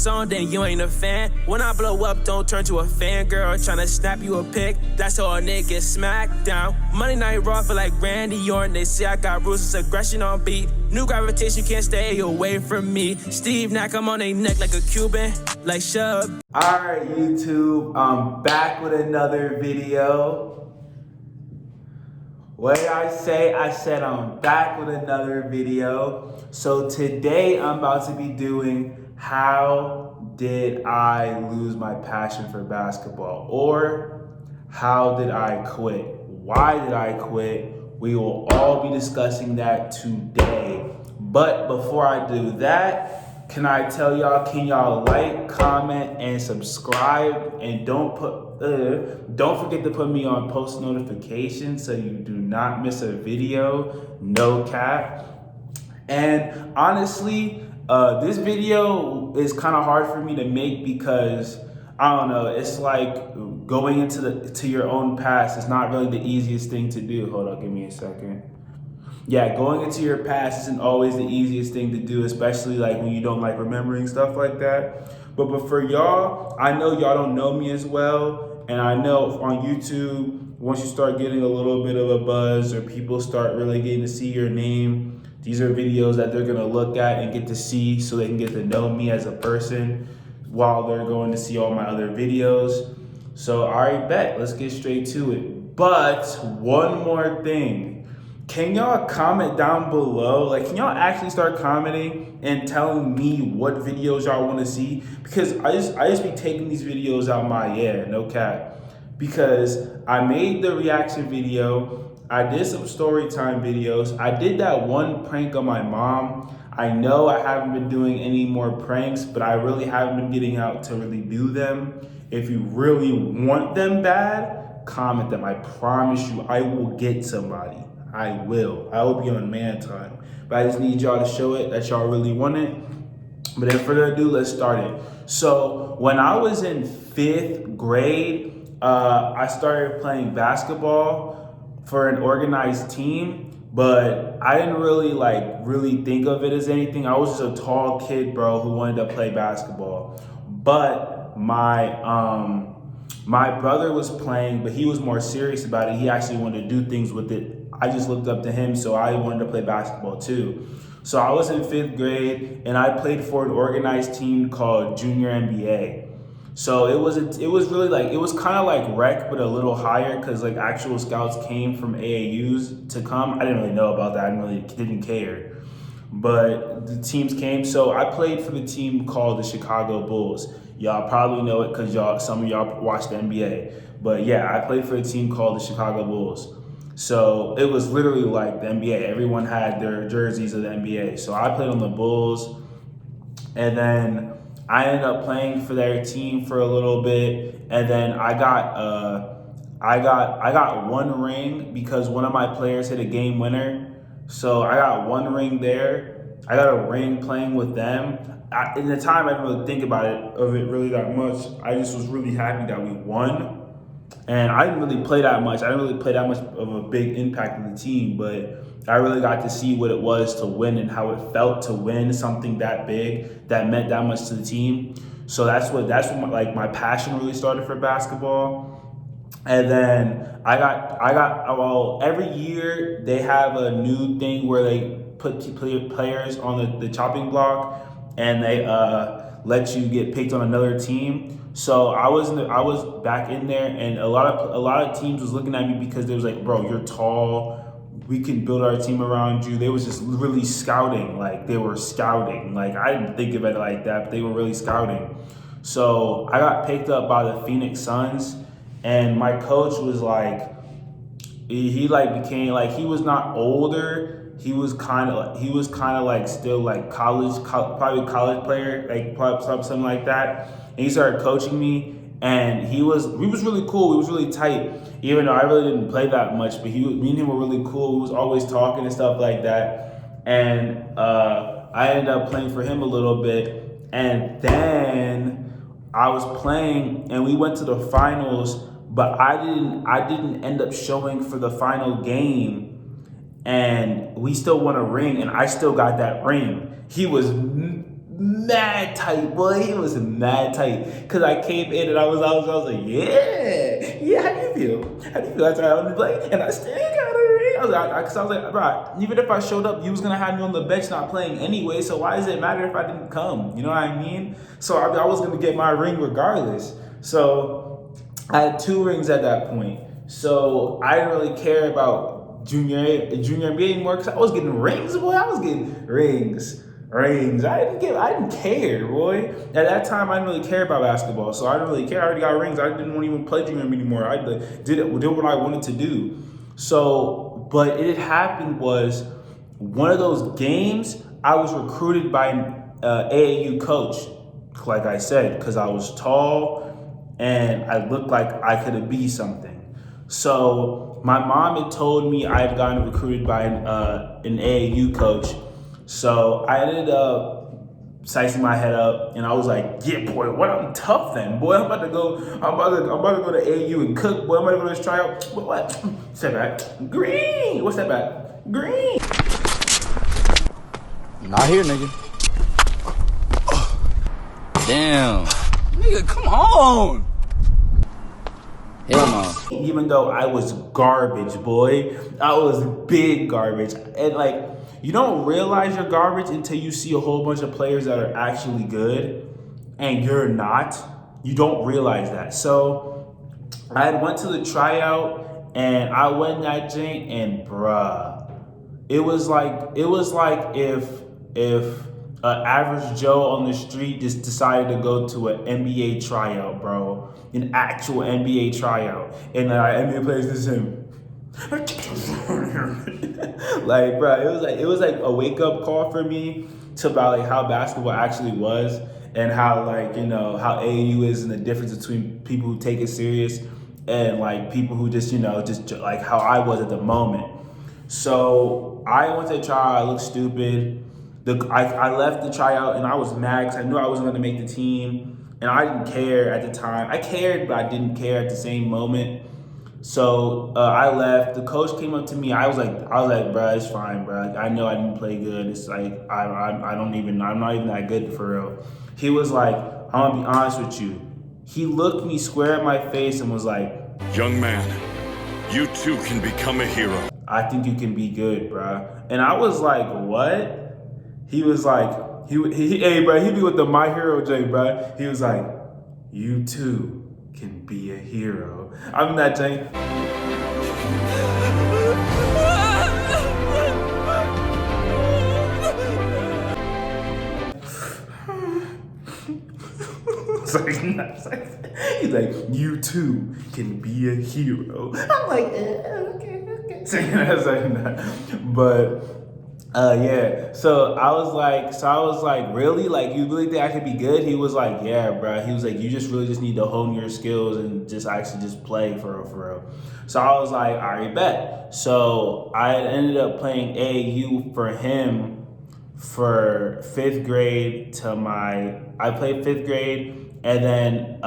Song, then you ain't a fan. When I blow up, don't turn to a fangirl tryna snap you a pic. That's how a nigga get smacked down. Monday Night Raw feel like Randy Orton. They say I got ruthless aggression on beat. New gravitation can't stay away from me. Steve Nack, I'm on their neck like a Cuban, like Shub. Alright, YouTube, I'm back with another video. What did I say? I said I'm back with another video. So today I'm about to be doing how did I lose my passion for basketball? Or how did I quit? Why did I quit? We will all be discussing that today. But before I do that, can I tell y'all, can y'all like, comment, and subscribe? And don't forget to put me on post notifications so you do not miss a video, no cap. And honestly, this video is kind of hard for me to make because I don't know. It's like going into your own past. It's not really the easiest thing to do. Hold on, give me a second. Yeah, going into your past isn't always the easiest thing to do, especially like when you don't like remembering stuff like that. But for y'all, I know y'all don't know me as well, and I know on YouTube, once you start getting a little bit of a buzz or people start really getting to see your name, these are videos that they're gonna look at and get to see so they can get to know me as a person while they're going to see all my other videos. So, all right, bet, let's get straight to it. But one more thing, can y'all comment down below? Like, can y'all actually start commenting and telling me what videos y'all wanna see? Because I just be taking these videos out my no cap. Because I made the reaction video, I did some story time videos. I did that one prank on my mom. I know I haven't been doing any more pranks, but I really haven't been getting out to really do them. If you really want them bad, comment them. I promise you, I will get somebody. I will be on man time. But I just need y'all to show it that y'all really want it. But without further ado, let's start it. So when I was in 5th grade, I started playing basketball for an organized team, but I didn't really think of it as anything. I was just a tall kid, bro, who wanted to play basketball. But my brother was playing, but he was more serious about it. He actually wanted to do things with it. I just looked up to him, so I wanted to play basketball too. So I was in 5th grade, and I played for an organized team called Junior NBA. So it was really like, it was kind of like rec, but a little higher because like actual scouts came from AAUs to come. I didn't really know about that. I didn't care. But the teams came. So I played for the team called the Chicago Bulls. Y'all probably know it because some of y'all watch the NBA. But yeah, I played for a team called the Chicago Bulls. So it was literally like the NBA. Everyone had their jerseys of the NBA. So I played on the Bulls, and then I ended up playing for their team for a little bit, and then I got one ring because one of my players hit a game winner. So I got one ring there. I got a ring playing with them. In the time, I didn't really think about it really that much. I just was really happy that we won. And I didn't really play that much. I didn't really play that much of a big impact in the team, but I really got to see what it was to win and how it felt to win something that big that meant that much to the team. So that's when my passion really started for basketball. And then I got every year they have a new thing where they put players on the chopping block, and they let you get picked on another team. So I was back in there, and a lot of teams was looking at me because they was like, bro, you're tall, we can build our team around you. They was just really scouting, like they were scouting. Like I didn't think of it like that, but they were really scouting. So I got picked up by the Phoenix Suns, and my coach was like, he became like, he was not older. He was kind of like still like probably college player, like probably something like that. And he started coaching me, and he was really cool. He was really tight, even though I really didn't play that much. But me and him were really cool. We was always talking and stuff like that. And I ended up playing for him a little bit, and then I was playing, and we went to the finals. But I didn't end up showing for the final game, and we still won a ring, and I still got that ring. He was mad tight, boy. He was mad tight. Cause I came in and I was like, yeah, how do you feel? How do you feel after I only play? And I still got a ring. Cause I was like, bro, even if I showed up, you was gonna have me on the bench not playing anyway. So why does it matter if I didn't come? You know what I mean? So I was gonna get my ring regardless. So I had 2 rings at that point. So I didn't really care about junior NBA anymore because I was getting rings, boy. I was getting rings. I didn't care, boy. At that time, I didn't really care about basketball, so I didn't really care. I already got rings. I didn't want to even play junior anymore. I did what I wanted to do. So, but it happened was one of those games. I was recruited by an AAU coach, like I said, because I was tall and I looked like I could be something. So my mom had told me I had gotten recruited by an AAU coach. So I ended up sizing my head up, and I was like, "Yeah, boy, what? I'm tough then, boy. I'm about to go to AAU and cook, boy. I'm about to go to this tryout. What? Step back, green. What's that back? Green. Not here, nigga. Damn, nigga, come on. Hell no. Even though I was garbage, boy, I was big garbage, and like." You don't realize you're garbage until you see a whole bunch of players that are actually good and you're not. You don't realize that. So I went to the tryout and I went that jank and bruh, it was like if an average Joe on the street just decided to go to an NBA tryout, bro. An actual NBA tryout. And NBA players this him. Like, bro, it was like a wake up call for me to about like how basketball actually was and how like, you know, how AAU is and the difference between people who take it serious and like people who just, you know, just like how I was at the moment. So I went to the tryout, I looked stupid. I left the tryout and I was mad because I knew I wasn't going to make the team and I didn't care at the time. I cared, but I didn't care at the same moment. So I left. The coach came up to me. I was like, bro, it's fine, bro. I know I didn't play good. It's like I'm not even that good for real. He was like, I'm gonna be honest with you. He looked me square in my face and was like, young man, you too can become a hero. I think you can be good, bro. And I was like, what? He was like, hey, bro, he be with the My Hero J, bro. He was like, you too can be a hero. I'm that Jane. He's like, you too can be a hero. I'm like, okay. Saying that. But yeah, so I was like, really? Like, you really think I could be good? He was like, yeah, bro. He was like, you just really just need to hone your skills and just actually just play for real. So I was like, all right, bet. So I ended up playing AAU for him for 5th grade I played 5th grade, and then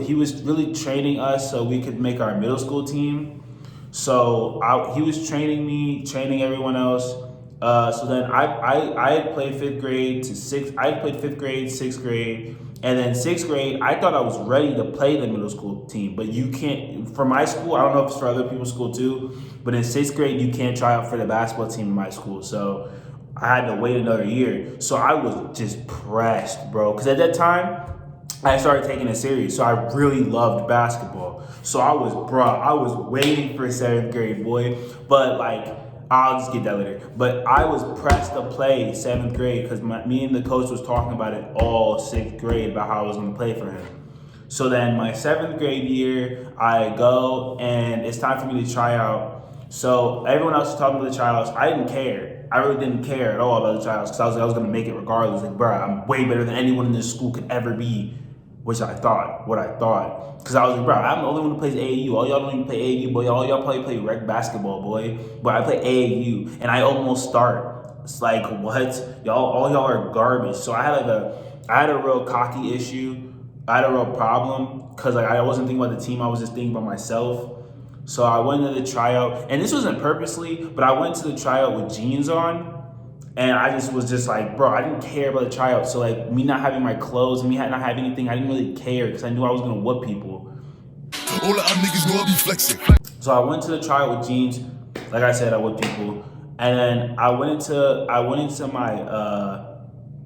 he was really training us so we could make our middle school team. So he was training me, training everyone else. So then I had played 5th grade to 6th. I had played 5th grade, 6th grade, and then 6th grade. I thought I was ready to play the middle school team, but you can't. For my school, I don't know if it's for other people's school too, but in 6th grade you can't try out for the basketball team in my school. So I had to wait another year. So I was just pressed, bro, because at that time I started taking it serious. So I really loved basketball. So I was waiting for 7th grade, boy, but like. I'll just get that later. But I was pressed to play 7th grade because me and the coach was talking about it all 6th grade about how I was going to play for him. So then my 7th grade year, I go and it's time for me to try out. So everyone else was talking about the tryouts. I didn't care. I really didn't care at all about the tryouts because I was going to make it regardless. Like, bro, I'm way better than anyone in this school could ever be, what I thought. Because I was like, bro, I'm the only one who plays AAU. All y'all don't even play AAU, boy. All y'all probably play rec basketball, boy. But I play AAU, and I almost start. It's like, what? All y'all are garbage. So I had a real cocky issue. I had a real problem because like I wasn't thinking about the team. I was just thinking about myself. So I went to the tryout, and this wasn't purposely, but I went to the tryout with jeans on. And I just was just like, bro, I didn't care about the tryout. So like me not having my clothes, me not having anything, I didn't really care because I knew I was gonna whoop people. All of our niggas know I be flexing. So I went to the tryout with jeans. Like I said, I whooped people. And then I went into my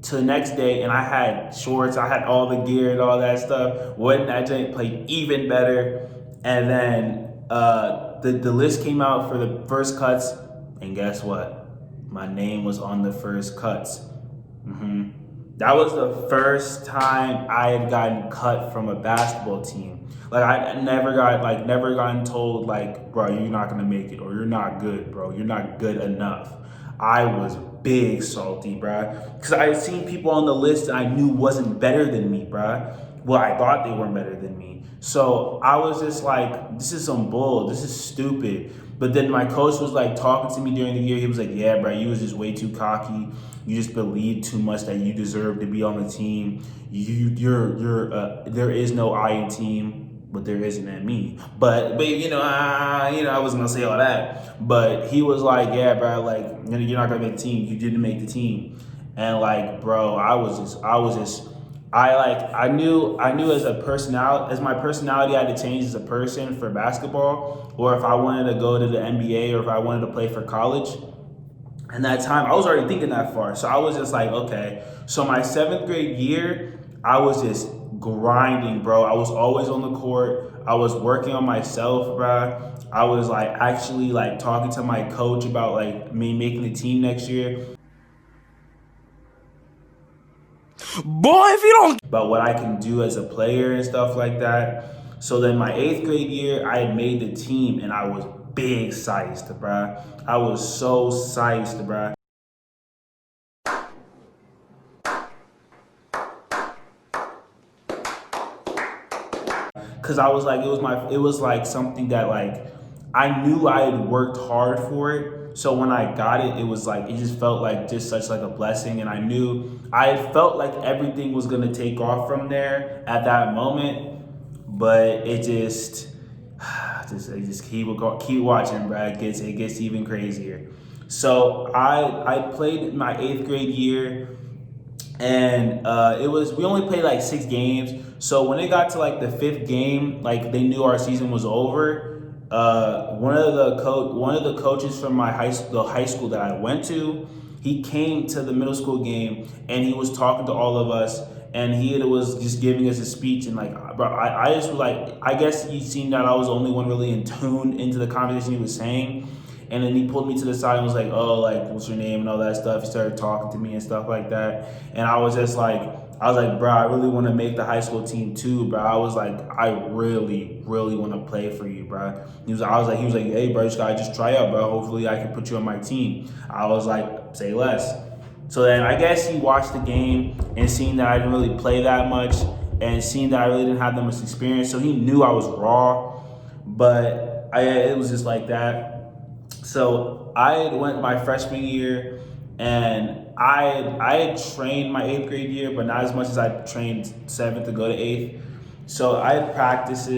to the next day, and I had shorts, I had all the gear and all that stuff. Went in that joint, played even better. And then the list came out for the first cuts, and guess what? My name was on the first cuts. That was the first time I had gotten cut from a basketball team. Like I never gotten told like, bro, you're not gonna make it, or you're not good, bro. You're not good enough. I was big salty, bro, because I had seen people on the list and I knew wasn't better than me, bro. Well, I thought they weren't better than me. So I was just like, this is some bull. This is stupid. But then my coach was like talking to me during the year. He was like, yeah, bro, you was just way too cocky. You just believed too much that you deserve to be on the team. There is no I in team, but there isn't in me. But I wasn't gonna say all that. But he was like, yeah, bro, like you're not gonna make the team. You didn't make the team. And like, bro, I knew as my personality I had to change as a person for basketball, or if I wanted to go to the NBA, or if I wanted to play for college. And that time I was already thinking that far. So I was just like, okay. So my 7th grade year, I was just grinding, bro. I was always on the court. I was working on myself, bro. I was like actually like talking to my coach about like me making the team next year. Boy, if you don't. About what I can do as a player and stuff like that. So then my 8th grade year, I had made the team and I was big sized, bruh. I was so sized, bruh. Cause I was like, it was like something that like, I knew I had worked hard for it. So when I got it, it was like, it just felt like just such like a blessing. And I knew I had felt like everything was gonna take off from there at that moment. But it just keep watching, bro. It gets even crazier. So I played my 8th grade year, and we only played like 6 games. So when it got to like the 5th game, like they knew our season was over. One of the coaches from my high school that I went to, he came to the middle school game and he was talking to all of us, and he was just giving us a speech. And like, bro, I just was like, I guess he seen that I was the only one really in tune into the conversation he was saying. And then he pulled me to the side and was like, oh, like, what's your name and all that stuff. He started talking to me and stuff like that. And I was like, bro, I really want to make the high school team too, bro. I was like, I really, really want to play for you, bro. He was like, hey, bro, you just gotta just try out, bro. Hopefully I can put you on my team. I was like, say less. So then I guess he watched the game and seen that I didn't really play that much, and seen that I really didn't have that much experience. So he knew I was raw, but it was just like that. So I went my freshman year, and I had trained my 8th grade year, but not as much as I trained 7th to go to 8th. So I had practiced,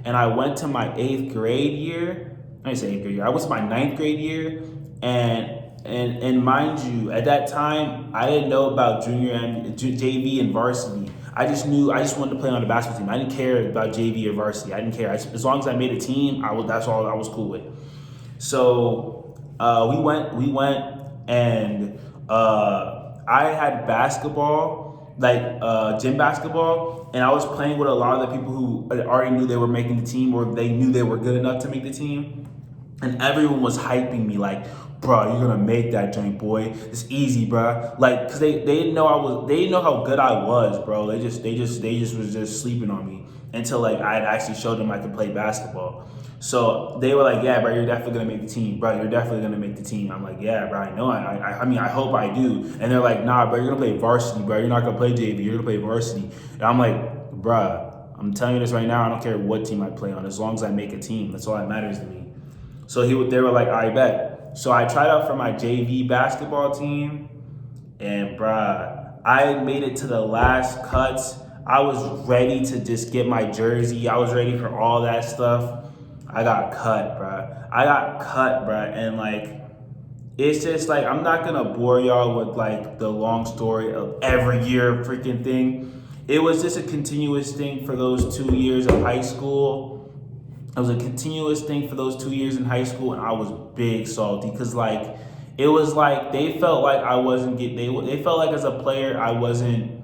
and I went to my 8th grade year. I didn't say 8th grade year. I went to my 9th grade year, and mind you, at that time, I didn't know about junior and JV and varsity. I just wanted to play on the basketball team. I didn't care about JV or varsity. I didn't care. As long as I made a team, that's all I was cool with. So we went, and I had basketball, like gym basketball, and I was playing with a lot of the people who already knew they were making the team, or they knew they were good enough to make the team. And everyone was hyping me like, bro, you're gonna make that joint, boy. It's easy, bro. Like, cause they didn't know how good I was, bro. They just was just sleeping on me until like I had actually showed them I could play basketball. So they were like, yeah, bro, you're definitely gonna make the team, bro. You're definitely gonna make the team. I'm like, yeah, bro, I know. I mean, I hope I do. And they're like, nah, bro, you're gonna play varsity, bro. You're not gonna play JV. You're gonna play varsity. And I'm like, bro, I'm telling you this right now. I don't care what team I play on, as long as I make a team. That's all that matters to me. So they were like, I bet. So I tried out for my JV basketball team, and bruh, I made it to the last cuts. I was ready to just get my jersey. I was ready for all that stuff. I got cut, bruh. And like, it's just like, I'm not gonna bore y'all with like the long story of every year freaking thing. It was just a continuous thing for those 2 years of high school. It was a continuous thing for those 2 years in high school, and I was big salty because like it was like they felt like I wasn't getting. They felt like as a player I wasn't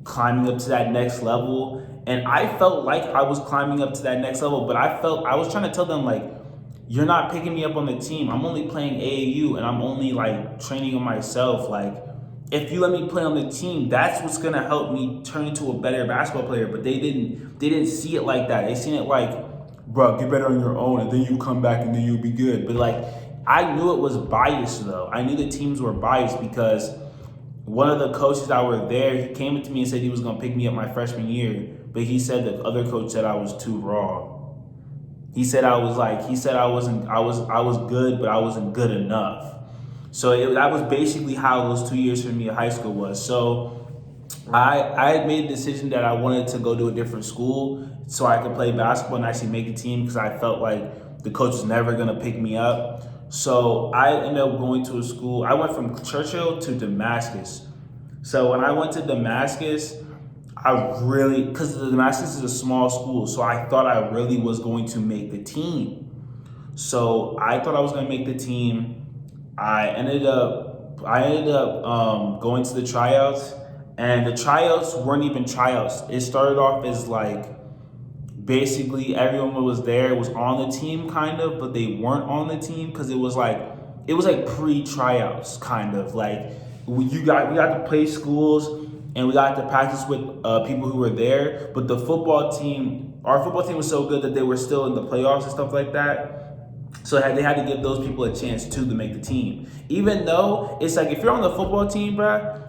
climbing up to that next level, and I felt like I was climbing up to that next level. But I was trying to tell them like, you're not picking me up on the team. I'm only playing AAU, and I'm only like training on myself. Like, if you let me play on the team, that's what's gonna help me turn into a better basketball player. But they didn't see it like that. They seen it like, bro, get better on your own, and then you come back and then you'll be good. But like, I knew it was biased though. I knew the teams were biased because one of the coaches that were there, he came up to me and said he was gonna pick me up my freshman year, but he said the other coach said I was too raw. He said I was good, but I wasn't good enough. So that was basically how those 2 years for me in high school was. So I had made a decision that I wanted to go to a different school so I could play basketball and actually make a team because I felt like the coach was never gonna pick me up. So I ended up going to a school. I went from Churchill to Damascus. So when I went to Damascus, because Damascus is a small school, so I thought I really was going to make the team. So I thought I was going to make the team. I ended up going to the tryouts, and the tryouts weren't even tryouts. It started off as like, basically everyone who was there was on the team kind of, but they weren't on the team because it was like pre-tryouts kind of. Like we got to play schools and we got to practice with people who were there, but our football team was so good that they were still in the playoffs and stuff like that. So they had to give those people a chance too to make the team. Even though it's like, if you're on the football team, bruh,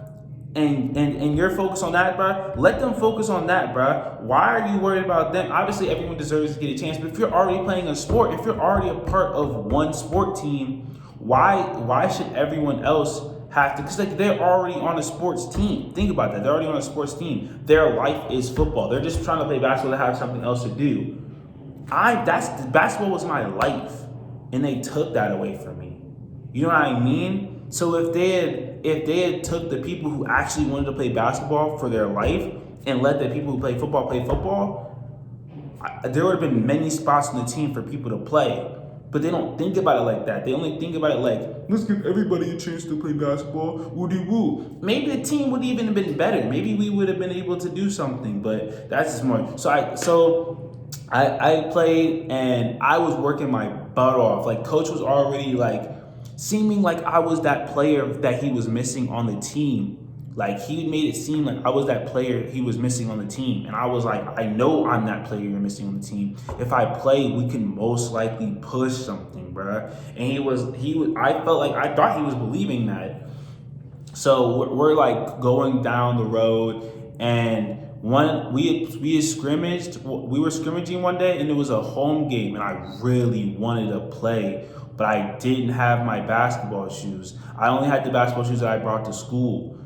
and you're focused on that, bruh, let them focus on that, bruh. Why are you worried about them? Obviously, everyone deserves to get a chance, but if you're already playing a sport, if you're already a part of one sport team, why should everyone else have to? Because like, they're already on a sports team. Think about that. They're already on a sports team. Their life is football. They're just trying to play basketball to have something else to do. Basketball was my life, and they took that away from me. You know what I mean? So if they had took the people who actually wanted to play basketball for their life and let the people who play football, there would have been many spots on the team for people to play. But they don't think about it like that. They only think about it like, let's give everybody a chance to play basketball. Woody woo. Maybe the team would even have been better. Maybe we would have been able to do something. But that's just more. So I played and I was working my butt off. Like, coach was already like seeming like I was that player that he was missing on the team. Like, he made it seem like I was that player he was missing on the team. And I was like, I know I'm that player you're missing on the team. If I play, we can most likely push something, bruh. And I felt like, I thought he was believing that. So we're like going down the road, and we were scrimmaging one day, and it was a home game, and I really wanted to play, but I didn't have my basketball shoes. I only had the basketball shoes that I brought to school.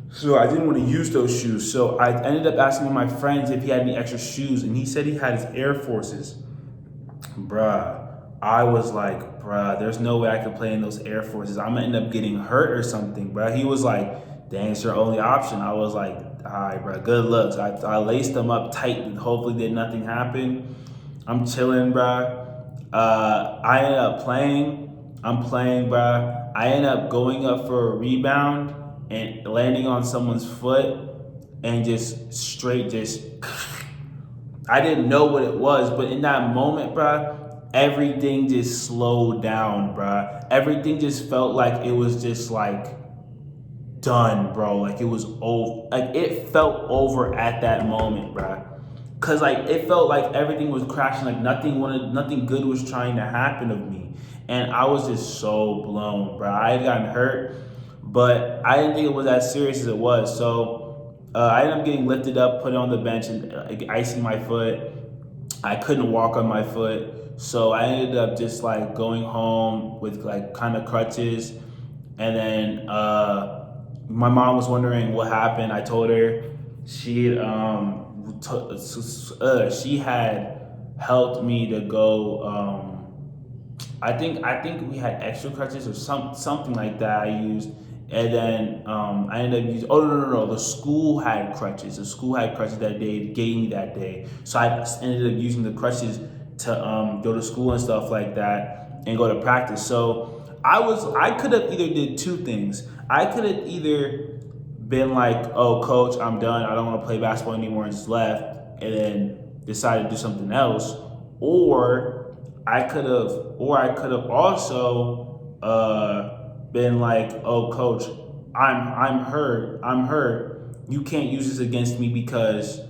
So I didn't want to use those shoes. So I ended up asking one of my friends if he had any extra shoes, and he said he had his Air Forces. Bruh, I was like, bruh, there's no way I could play in those Air Forces. I'm gonna end up getting hurt or something, bruh. He was like, dang, it's your only option. I was like, all right, bruh, good luck. So I laced them up tight and hopefully did nothing happen. I'm chilling, bruh. I ended up playing. I'm playing, bruh. I ended up going up for a rebound and landing on someone's foot and I didn't know what it was, but in that moment, bruh, everything just slowed down, bruh. Everything just felt like it was just like done, bro. Like, it was over. Like, it felt over at that moment, bruh. Cause like, it felt like everything was crashing. Like, nothing good was trying to happen of me. And I was just so blown, bruh. I had gotten hurt, but I didn't think it was as serious as it was. So I ended up getting lifted up, put on the bench, and icing my foot. I couldn't walk on my foot. So I ended up just like going home with like kind of crutches. And then my mom was wondering what happened. I told her she had helped me to go I think we had extra crutches or something like that I used. And then I ended up using, oh, no. The school had crutches. The school had crutches that they gave me that day. So I ended up using the crutches to go to school and stuff like that and go to practice. So I could have either did two things. I could have either been like, oh, coach, I'm done. I don't want to play basketball anymore and just left and then decided to do something else. Or I could have also been like, oh, coach, I'm hurt. You can't use this against me because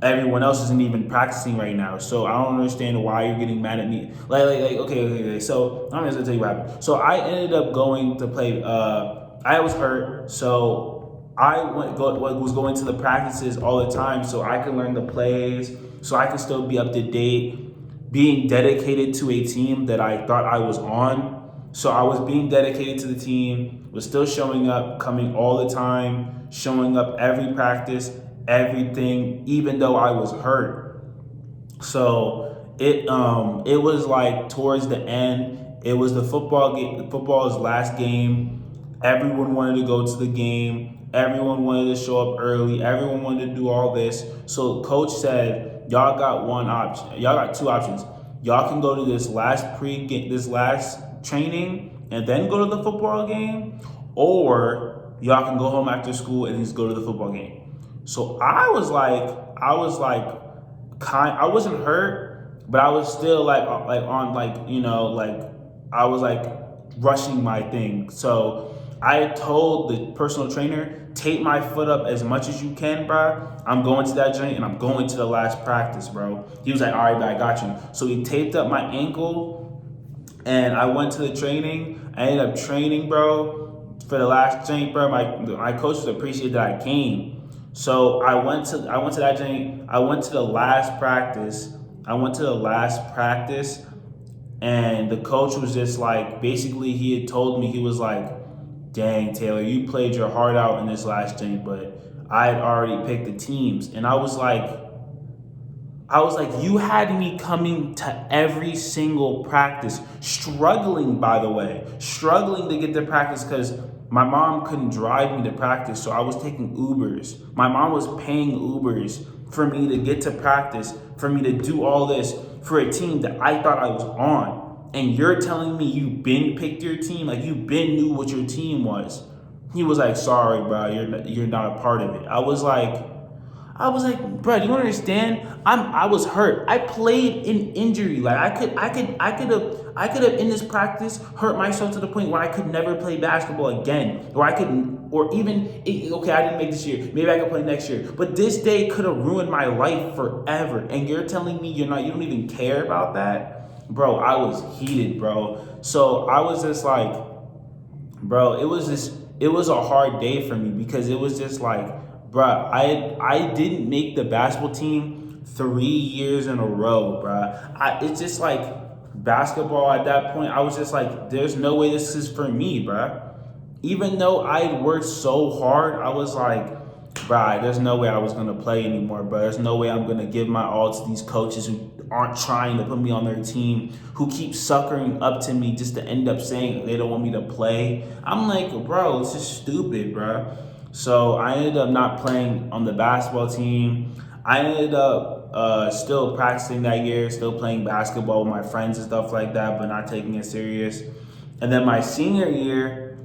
everyone else isn't even practicing right now. So I don't understand why you're getting mad at me. Okay. So I'm gonna tell you what happened. So I ended up going to play. I was hurt, so I was going to the practices all the time, so I could learn the plays, so I could still be up to date, being dedicated to a team that I thought I was on. So I was being dedicated to the team, was still showing up, coming all the time, showing up every practice, everything, even though I was hurt. So it was like towards the end, it was the football's last game. Everyone wanted to go to the game. Everyone wanted to show up early. Everyone wanted to do all this. So coach said, y'all got one option. Y'all got two options. Y'all can go to this last training and then go to the football game, or y'all can go home after school and just go to the football game. So I wasn't hurt, but I was still like I was like rushing my thing. So I told the personal trainer, tape my foot up as much as you can, bro. I'm going to that joint and I'm going to the last practice, bro. He was like, all right, I got you. So he taped up my ankle and I went to the training. I ended up training, bro, for the last joint, bro. My coaches appreciated that I came. So I went to that joint. I went to the last practice. And the coach was just like, basically he had told me, he was like, dang, Taylor, you played your heart out in this last game, but I had already picked the teams. And I was like, you had me coming to every single practice, struggling, by the way, struggling to get to practice because my mom couldn't drive me to practice, so I was taking Ubers. My mom was paying Ubers for me to get to practice, for me to do all this for a team that I thought I was on. And you're telling me you been picked your team, like you been knew what your team was. He was like, sorry, bro, you're not a part of it. I was like, bro, do you understand? I was hurt. I played in injury. Like I could have in this practice hurt myself to the point where I could never play basketball again, or I didn't make this year. Maybe I could play next year. But this day could have ruined my life forever. And you're telling me you don't even care about that? Bro, I was heated, bro. So I was just like, bro, it was a hard day for me because it was just like, bro, I didn't make the basketball team 3 years in a row, bro. It's just like basketball at that point, I was just like, there's no way this is for me, bro. Even though I worked so hard, I was like, bro, there's no way I was gonna play anymore, bro. There's no way I'm gonna give my all to these coaches who aren't trying to put me on their team, who keep suckering up to me just to end up saying they don't want me to play. I'm like, bro, this is stupid, bro. So I ended up not playing on the basketball team. I ended up still practicing that year, still playing basketball with my friends and stuff like that, but not taking it serious. And then my senior year,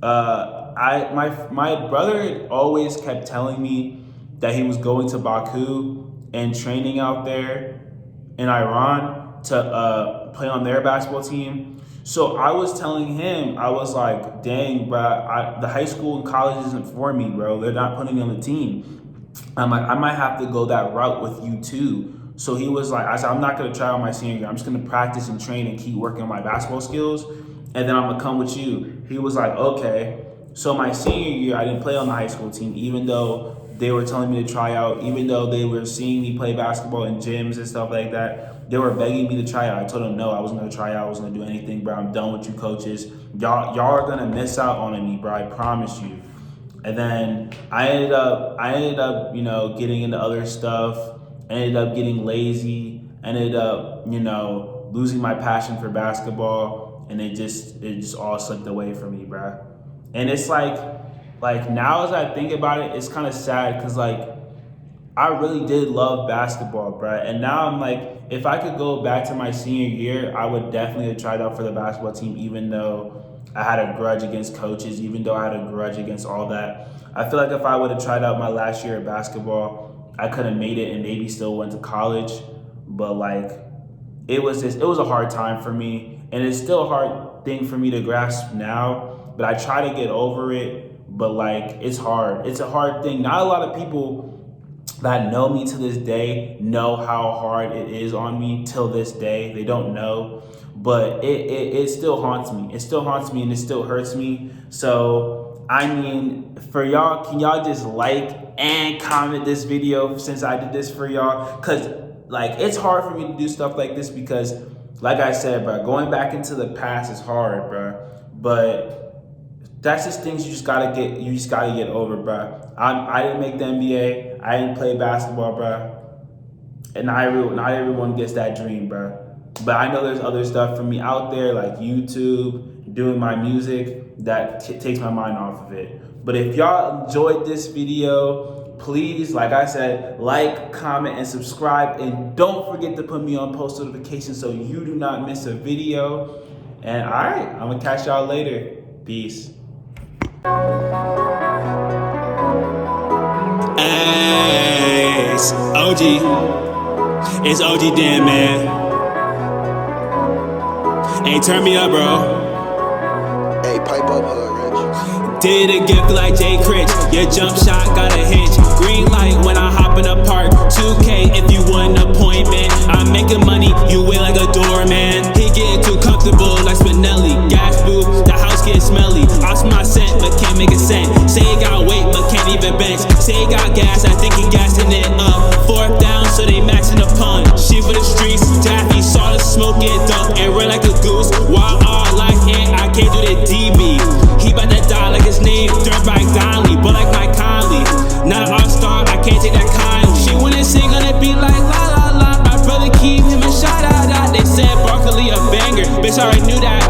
my brother always kept telling me that he was going to Baku and training out there in Iran to play on their basketball team. So I was telling him, I was like, dang, bro, the high school and college isn't for me, bro. They're not putting me on the team. I'm like, I might have to go that route with you too. So he was like, I said, I'm not going to try on my senior year. I'm just going to practice and train and keep working on my basketball skills. And then I'm going to come with you. He was like, okay. So my senior year, I didn't play on the high school team, even though they were telling me to try out, even though they were seeing me play basketball in gyms and stuff like that. They were begging me to try out. I told them no, I wasn't gonna try out. I wasn't gonna do anything, bro. I'm done with you coaches. Y'all are gonna miss out on me, bro. I promise you. And then I ended up, getting into other stuff. I ended up getting lazy. I ended up, losing my passion for basketball, and it just all slipped away from me, bruh. And it's like now as I think about it, it's kind of sad because like I really did love basketball, bruh. And now I'm like, if I could go back to my senior year, I would definitely have tried out for the basketball team, even though I had a grudge against coaches, even though I had a grudge against all that. I feel like if I would have tried out my last year of basketball, I could have made it and maybe still went to college. But like, it was a hard time for me, and it's still a hard thing for me to grasp now, but I try to get over it. But like, it's hard. It's a hard thing. Not a lot of people that know me to this day know how hard it is on me till this day. They don't know, but it still haunts me. It still haunts me and it still hurts me. So, I mean, for y'all, can y'all just like and comment this video since I did this for y'all? Cause like, it's hard for me to do stuff like this because like I said, bro, going back into the past is hard, bro. But that's just things you just gotta get over, bro. I didn't make the NBA. I didn't play basketball, bro. And not everyone gets that dream, bro. But I know there's other stuff for me out there, like YouTube, doing my music, that takes my mind off of it. But if y'all enjoyed this video, please, like I said, like, comment, and subscribe. And don't forget to put me on post notifications so you do not miss a video. And all right, I'm gonna catch y'all later. Peace. Hey, it's OG. It's OG Dan, man. Hey, turn me up, bro. Hey, pipe up, Rich. Did a gift like Jay Critch. Your jump shot got a hitch. Green light when I hop in the park. 2K if you want an appointment. I'm making money, you wait like a doorman. He getting too comfortable like Spinelli. Gas booth, the house getting smelly. Off my scent, but can't make a cent. Say he got weight, but can't even bench. Say he got gas, I think he gassing it up. Fourth down, so they maxing the pun. She for the streets, Daffy saw the smoke get dumped and ran like a goose. While all like it, I can't do the DB. He bout to die like his name, Dirtbag Donnelly, but like Mike Conley. Not an all-star, I can't take that kindly. She wanna sing on it, be like la la la. My brother keep him a shout out. They said Barkley a banger, bitch I already knew that.